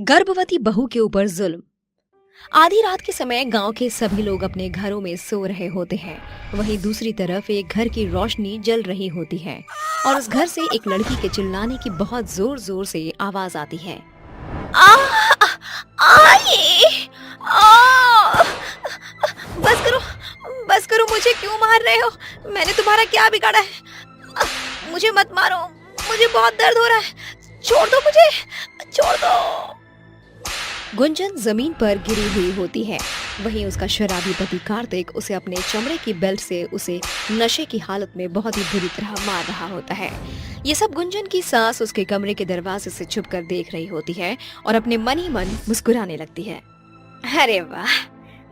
गर्भवती बहू के ऊपर जुल्म। आधी रात के समय गांव के सभी लोग अपने घरों में सो रहे होते हैं। वहीं दूसरी तरफ एक घर की रोशनी जल रही होती है और उस घर से एक लड़की के चिल्लाने की बहुत जोर जोर से आवाज आती है। आ, आए, आ, बस करो, बस करो, मुझे क्यों मार रहे हो? मैंने तुम्हारा क्या बिगाड़ा है? मुझे मत मारो, मुझे बहुत दर्द हो रहा है। छोड़ दो मुझे, छोड़ दो। गुंजन जमीन पर गिरी हुई होती है। वहीं उसका शराबी पति कार्तिक उसे अपने चमड़े की बेल्ट से उसे नशे की हालत में बहुत ही बुरी तरह मार रहा होता है। ये सब गुंजन की सास उसके कमरे के दरवाजे से छुपकर देख रही होती है और अपने मन ही मन मुस्कुराने लगती है। अरे वाह,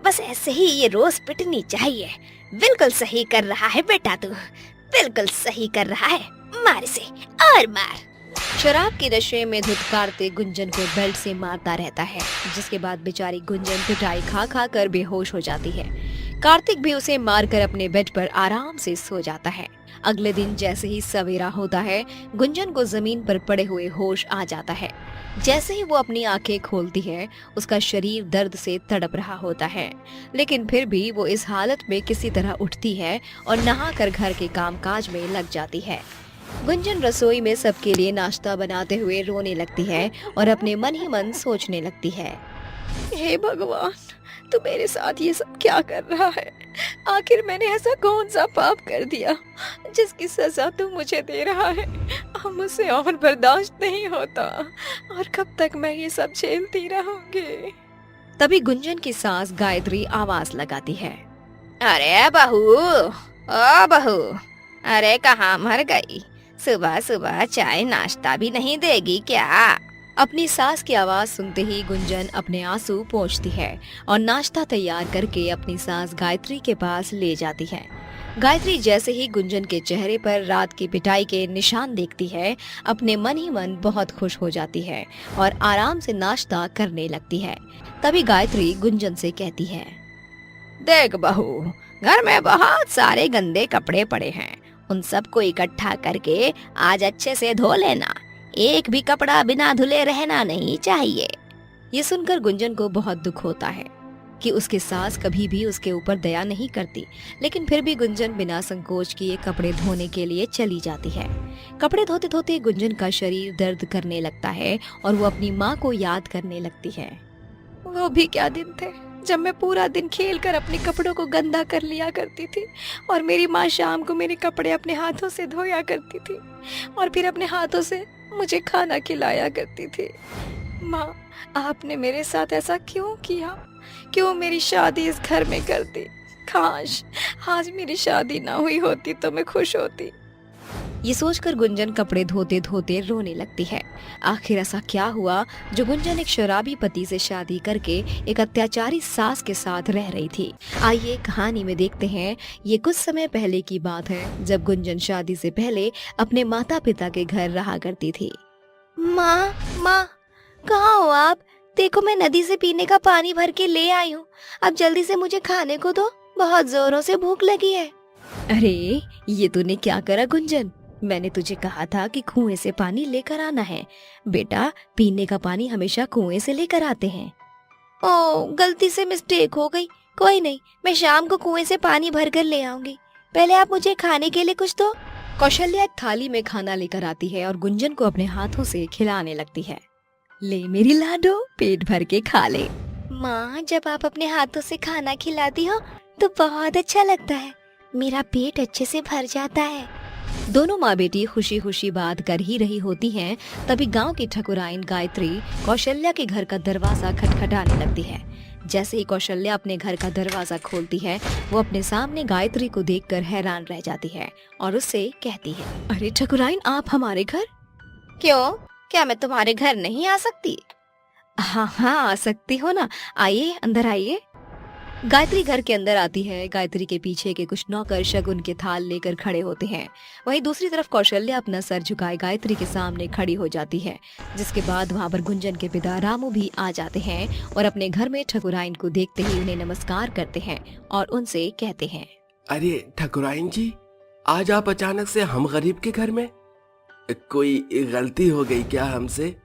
बस ऐसे ही ये रोज पिटनी चाहिए। बिल्कुल सही कर रहा है बेटा, तू बिल्कुल सही कर रहा है। मार से और मार। शराब के नशे में धुत कार्तिक गुंजन को बेल्ट से मारता रहता है, जिसके बाद बेचारी गुंजन पिटाई खा खा कर बेहोश हो जाती है। कार्तिक भी उसे मारकर अपने बेड पर आराम से सो जाता है। अगले दिन जैसे ही सवेरा होता है, गुंजन को जमीन पर पड़े हुए होश आ जाता है। जैसे ही वो अपनी आंखें खोलती है, उसका शरीर दर्द से तड़प रहा होता है, लेकिन फिर भी वो इस हालत में किसी तरह उठती है और नहाकर घर के कामकाज में लग जाती है। गुंजन रसोई में सबके लिए नाश्ता बनाते हुए रोने लगती है और अपने मन ही मन सोचने लगती है। हे भगवान, तू मेरे साथ ये सब क्या कर रहा है? आखिर मैंने ऐसा कौन सा पाप कर दिया जिसकी सजा तू मुझे दे रहा है? अब मुझसे और बर्दाश्त नहीं होता, और कब तक मैं ये सब झेलती रहूंगी? तभी गुंजन की सास गायत्री आवाज लगाती है। अरे बहू, ओ बहू, अरे कहाँ मर गई? सुबह सुबह चाय नाश्ता भी नहीं देगी क्या? अपनी सास की आवाज सुनते ही गुंजन अपने आंसू पोंछती है और नाश्ता तैयार करके अपनी सास गायत्री के पास ले जाती है। गायत्री जैसे ही गुंजन के चेहरे पर रात की पिटाई के निशान देखती है, अपने मन ही मन बहुत खुश हो जाती है और आराम से नाश्ता करने लगती है। तभी गायत्री गुंजन से कहती है, देख बहू, घर में बहुत सारे गंदे कपड़े पड़े हैं, उन सबको इकट्ठा करके आज अच्छे से धो लेना। एक भी कपड़ा बिना धुले रहना नहीं चाहिए। ये सुनकर गुंजन को बहुत दुख होता है कि उसकी सास कभी भी उसके ऊपर दया नहीं करती, लेकिन फिर भी गुंजन बिना संकोच किए कपड़े धोने के लिए चली जाती है। कपड़े धोते धोते गुंजन का शरीर दर्द करने लगता है और वो अपनी माँ को याद करने लगती है। वो भी क्या दिन थे जब मैं पूरा दिन खेलकर अपने कपड़ों को गंदा कर लिया करती थी और मेरी माँ शाम को मेरे कपड़े अपने हाथों से धोया करती थी और फिर अपने हाथों से मुझे खाना खिलाया करती थी। माँ, आपने मेरे साथ ऐसा क्यों किया? क्यों मेरी शादी इस घर में कर दी? काश आज मेरी शादी ना हुई होती तो मैं खुश होती। ये सोचकर गुंजन कपड़े धोते धोते रोने लगती है। आखिर ऐसा क्या हुआ जो गुंजन एक शराबी पति से शादी करके एक अत्याचारी सास के साथ रह रही थी? आइए कहानी में देखते हैं। ये कुछ समय पहले की बात है, जब गुंजन शादी से पहले अपने माता पिता के घर रहा करती थी। माँ, माँ, कहाँ हो आप? देखो, मैं नदी से पीने का पानी भर के ले आई हूँ। अब जल्दी से मुझे खाने को दो, बहुत जोरों से भूख लगी है। अरे, ये तूने क्या करा गुंजन? मैंने तुझे कहा था कि कुएं से पानी लेकर आना है। बेटा, पीने का पानी हमेशा कुएं से लेकर आते हैं। ओ, गलती से मिस्टेक हो गई। कोई नहीं, मैं शाम को कुएं से पानी भर कर ले आऊंगी। पहले आप मुझे खाने के लिए कुछ दो। कौशल्या एक थाली में खाना लेकर आती है और गुंजन को अपने हाथों से खिलाने लगती है। ले मेरी लाडो, पेट भर के खा ले। माँ, जब आप अपने हाथों से खाना खिलाती हो तो बहुत अच्छा लगता है। मेरा पेट अच्छे से भर जाता है। दोनों माँ बेटी खुशी खुशी बात कर ही रही होती हैं, तभी गांव की ठकुराइन गायत्री कौशल्या के घर का दरवाजा खटखटाने लगती है। जैसे ही कौशल्या अपने घर का दरवाजा खोलती है, वो अपने सामने गायत्री को देखकर हैरान रह जाती है और उससे कहती है, अरे ठकुराइन, आप हमारे घर? क्यों, क्या मैं तुम्हारे घर नहीं आ सकती? हाँ हाँ, आ सकती हो ना। आइए, अंदर आइए। गायत्री घर के अंदर आती है। गायत्री के पीछे के कुछ नौकर शगुन के थाल लेकर खड़े होते हैं। वहीं दूसरी तरफ कौशल्या अपना सर झुकाए गायत्री के सामने खड़ी हो जाती है, जिसके बाद वहां पर गुंजन के पिता रामू भी आ जाते हैं और अपने घर में ठकुराइन को देखते ही उन्हें नमस्कार करते हैं और उनसे कहते हैं, अरे ठकुराइन जी, आज आप अचानक से हम गरीब के घर में? कोई गलती हो गई क्या हमसे?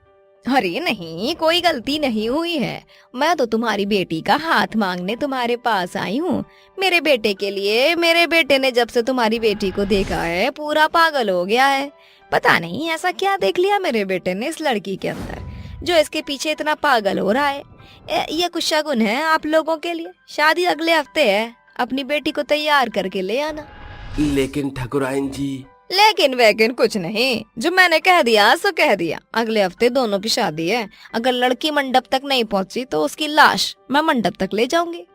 अरे नहीं, कोई गलती नहीं हुई है। मैं तो तुम्हारी बेटी का हाथ मांगने तुम्हारे पास आई हूँ। मेरे बेटे के लिए। मेरे बेटे ने जब से तुम्हारी बेटी को देखा है पूरा पागल हो गया है। पता नहीं ऐसा क्या देख लिया मेरे बेटे ने इस लड़की के अंदर जो इसके पीछे इतना पागल हो रहा है। ये कुछ शगुन है आप लोगों के लिए। शादी अगले हफ्ते है, अपनी बेटी को तैयार करके ले आना। लेकिन ठाकुराइन जी। लेकिन वैकिन कुछ नहीं, जो मैंने कह दिया सो कह दिया। अगले हफ्ते दोनों की शादी है। अगर लड़की मंडप तक नहीं पहुंची तो उसकी लाश मैं मंडप तक ले जाऊंगी।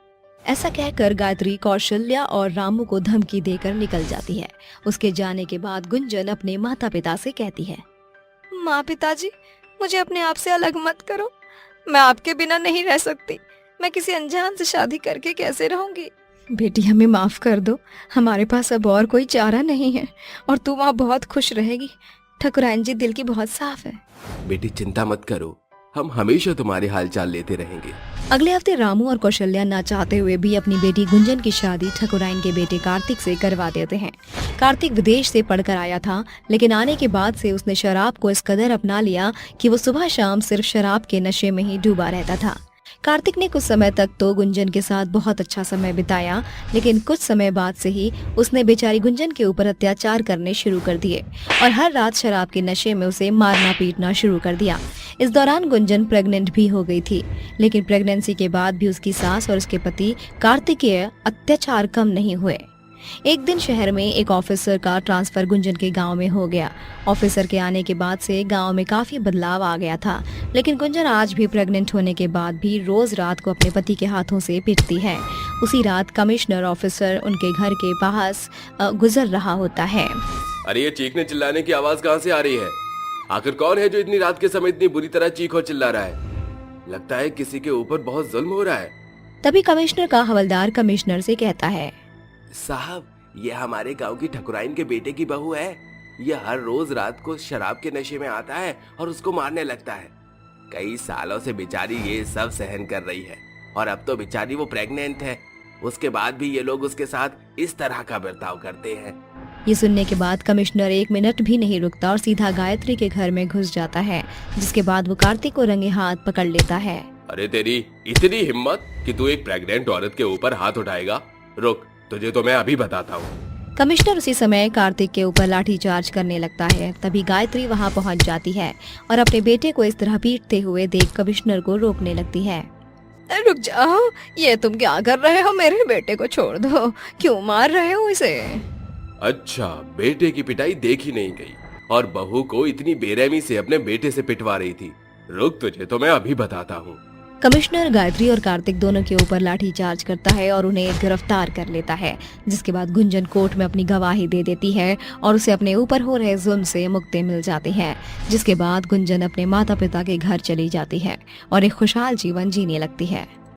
ऐसा कहकर गायत्री कौशल्या और रामू को धमकी देकर निकल जाती है। उसके जाने के बाद गुंजन अपने माता पिता से कहती है, माँ पिताजी, मुझे अपने आप से अलग मत करो। मैं आपके बिना नहीं रह सकती। मैं किसी अनजान से शादी करके कैसे रहूंगी। बेटी हमें माफ कर दो, हमारे पास अब और कोई चारा नहीं है और तू वहाँ बहुत खुश रहेगी। ठकुराइन जी दिल की बहुत साफ है। बेटी चिंता मत करो, हम हमेशा तुम्हारे हालचाल लेते रहेंगे। अगले हफ्ते रामू और कौशल्या ना चाहते हुए भी अपनी बेटी गुंजन की शादी ठकुराइन के बेटे कार्तिक से करवा देते हैं। कार्तिक विदेश से पढ़कर आया था, लेकिन आने के बाद से उसने शराब को इस कदर अपना लिया कि वो सुबह शाम सिर्फ शराब के नशे में ही डूबा रहता था। कार्तिक ने कुछ समय तक तो गुंजन के साथ बहुत अच्छा समय बिताया, लेकिन कुछ समय बाद से ही उसने बेचारी गुंजन के ऊपर अत्याचार करने शुरू कर दिए और हर रात शराब के नशे में उसे मारना पीटना शुरू कर दिया। इस दौरान गुंजन प्रेग्नेंट भी हो गई थी, लेकिन प्रेगनेंसी के बाद भी उसकी सास और उसके पति कार्तिक के अत्याचार कम नहीं हुए। एक दिन शहर में एक ऑफिसर का ट्रांसफर गुंजन के गांव में हो गया। ऑफिसर के आने के बाद से गांव में काफी बदलाव आ गया था, लेकिन गुंजन आज भी प्रेग्नेंट होने के बाद भी रोज रात को अपने पति के हाथों से पिटती है। उसी रात कमिश्नर ऑफिसर उनके घर के पास गुजर रहा होता है। अरे ये चीखने चिल्लाने की आवाज कहाँ से आ रही है? आखिर कौन है जो इतनी रात के समय इतनी बुरी तरह चीख और चिल्ला रहा है? लगता है किसी के ऊपर बहुत जुल्म हो रहा है। तभी कमिश्नर का हवलदार कमिश्नर से कहता है, साहब, ये हमारे गांव की ठकुराइन के बेटे की बहू है। ये हर रोज रात को शराब के नशे में आता है और उसको मारने लगता है। कई सालों से बेचारी ये सब सहन कर रही है और अब तो बेचारी वो प्रेग्नेंट है। उसके बाद भी ये लोग उसके साथ इस तरह का बर्ताव करते हैं। ये सुनने के बाद कमिश्नर एक मिनट भी नहीं रुकता और सीधा गायत्री के घर में घुस जाता है, जिसके बाद वो कार्तिक को रंगे हाथ पकड़ लेता है। अरे तेरी इतनी हिम्मत कि तू एक प्रेग्नेंट औरत के ऊपर हाथ उठाएगा? रुक, तुझे तो मैं अभी बताता हूँ। कमिश्नर उसी समय कार्तिक के ऊपर लाठी चार्ज करने लगता है। तभी गायत्री वहाँ पहुँच जाती है और अपने बेटे को इस तरह पीटते हुए देख कमिश्नर को रोकने लगती है। रुक जाओ, ये तुम क्या कर रहे हो? मेरे बेटे को छोड़ दो, क्यों मार रहे हो इसे? अच्छा, बेटे की पिटाई देखी नहीं गई और बहू को इतनी बेरहमी से अपने बेटे से पिटवा रही थी। रुक, तुझे तो मैं अभी बताता हूँ। कमिश्नर गायत्री और कार्तिक दोनों के ऊपर लाठी चार्ज करता है और उन्हें गिरफ्तार कर लेता है, जिसके बाद गुंजन कोर्ट में अपनी गवाही दे देती है और उसे अपने ऊपर हो रहे जुल्म से मुक्ति मिल जाती है। जिसके बाद गुंजन अपने माता पिता के घर चली जाती है और एक खुशहाल जीवन जीने लगती है।